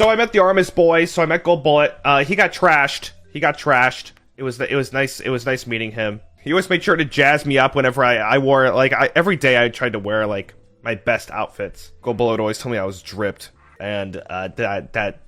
So I met the Armis boys. So I met Gold Bullet. He got trashed. It was nice meeting him. He always made sure to jazz me up whenever I wore like every day I tried to wear like my best outfits. Gold Bullet would always tell me I was dripped, and that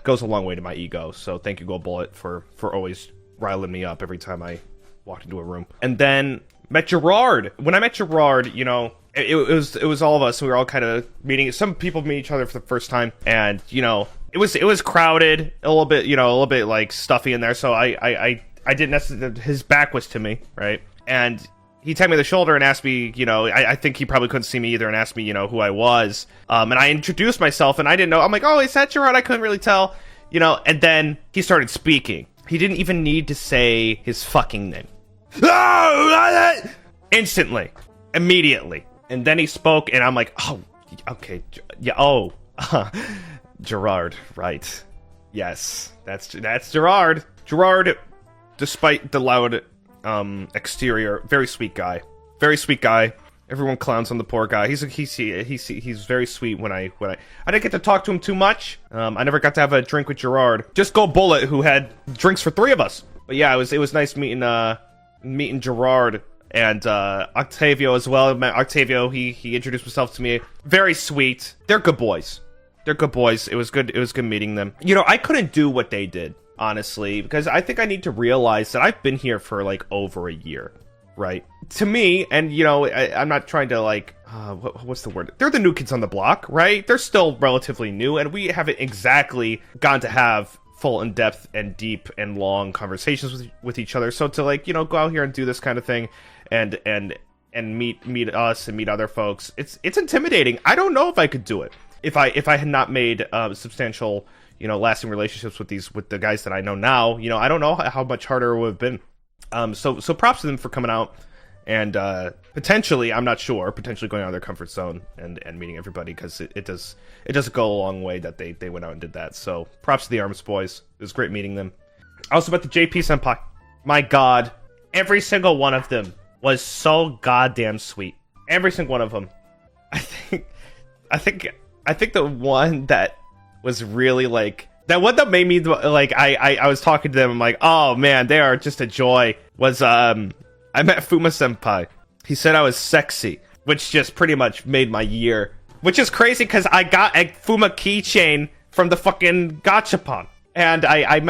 goes a long way to my ego. So thank you, Gold Bullet, for always riling me up every time I walked into a room. And then met Jurard. When I met Jurard, you know, it was all of us. We were all kind of meeting. Some people meet each other for the first time, and you know, it was crowded, a little bit like stuffy in there. So I didn't necessarily. His back was to me, right? And he tapped me on the shoulder and asked me, you know, I think he probably couldn't see me either, and asked me, you know, who I was. And I introduced myself, and I didn't know. I'm like, oh, is that Jurard? I couldn't really tell, you know. And then he started speaking. He didn't even need to say his fucking name. Instantly, immediately. And then he spoke, and I'm like, oh, okay, yeah, oh, Jurard, right? Yes, that's Jurard. Jurard, despite the loud exterior, very sweet guy. Everyone clowns on the poor guy. He's very sweet. When I didn't get to talk to him too much. I never got to have a drink with Jurard. Just Gold Bullet, who had drinks for 3 of us. But yeah, it was nice meeting Jurard and Octavio as well. I met Octavio. He introduced himself to me. Very sweet. They're good boys. It was good meeting them. You know, I couldn't do what they did, honestly, because I think I need to realize that I've been here for like over a year, right? To me, and you know, I'm not trying to like, what's the word? They're the new kids on the block, right? They're still relatively new, and we haven't exactly gotten to have full in-depth and deep and long conversations with each other. So to like, you know, go out here and do this kind of thing and meet us and meet other folks, it's intimidating. I don't know if I could do it if I had not made substantial, you know, lasting relationships with the guys that I know now. You know, I don't know how much harder it would have been. So props to them for coming out and potentially, I'm not sure, potentially going out of their comfort zone and meeting everybody, because it does go a long way that they went out and did that. So props to the Arms boys. It was great meeting them. I also met the JP Senpai. My God, every single one of them was so goddamn sweet. Every single one of them. I think the one that was really like, that one that made me like, I was talking to them, I'm like, oh man, they are just a joy, was I met Fuma Senpai. He said I was sexy, which just pretty much made my year. Which is crazy, because I got a Fuma keychain from the fucking gachapon. And I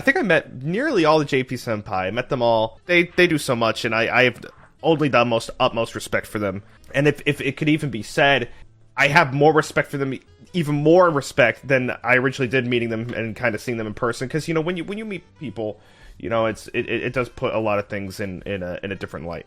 think I met nearly all the JP Senpai. I met them all. They do so much, and I have only the utmost respect for them. And if it could even be said, I have more respect for them, even more respect than I originally did meeting them and kind of seeing them in person. Because, you know, when you meet people, you know, it does put a lot of things in a different light.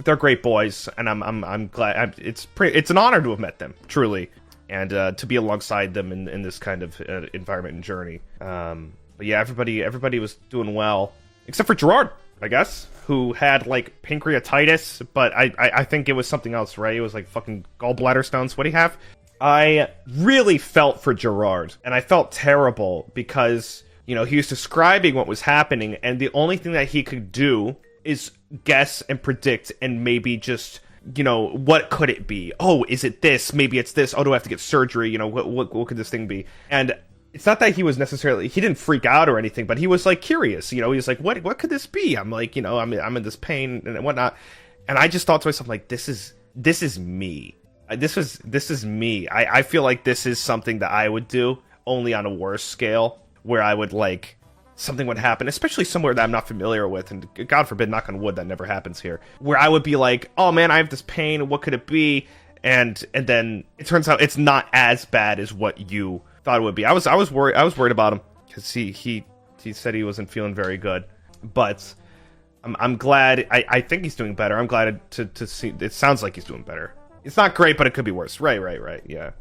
They're great boys, and I'm glad. It's an honor to have met them, truly, and to be alongside them in this kind of environment and journey. But yeah, everybody was doing well, except for Jurard, I guess, who had like pancreatitis, but I think it was something else, right? It was like fucking gallbladder stones. What do you have? I really felt for Jurard, and I felt terrible because, you know, he was describing what was happening, and the only thing that he could do is guess and predict and maybe just, you know, what could it be? Oh, is it this? Maybe it's this. Oh, do I have to get surgery? You know, what could this thing be? And it's not that he was necessarily, he didn't freak out or anything, but he was like curious, you know, he was like, what could this be? I'm like, you know, I'm in this pain and whatnot. And I just thought to myself, like, this is me. This is me. I feel like this is something that I would do, only on a worse scale, where I would like, something would happen, especially somewhere that I'm not familiar with, and God forbid, knock on wood, that never happens here, where I would be like, oh man, I have this pain, what could it be? And then it turns out it's not as bad as what you thought it would be. I was worried about him, because he said he wasn't feeling very good, but I'm glad. I think he's doing better. I'm glad to see. It sounds like he's doing better. It's not great, but it could be worse. Right. Yeah.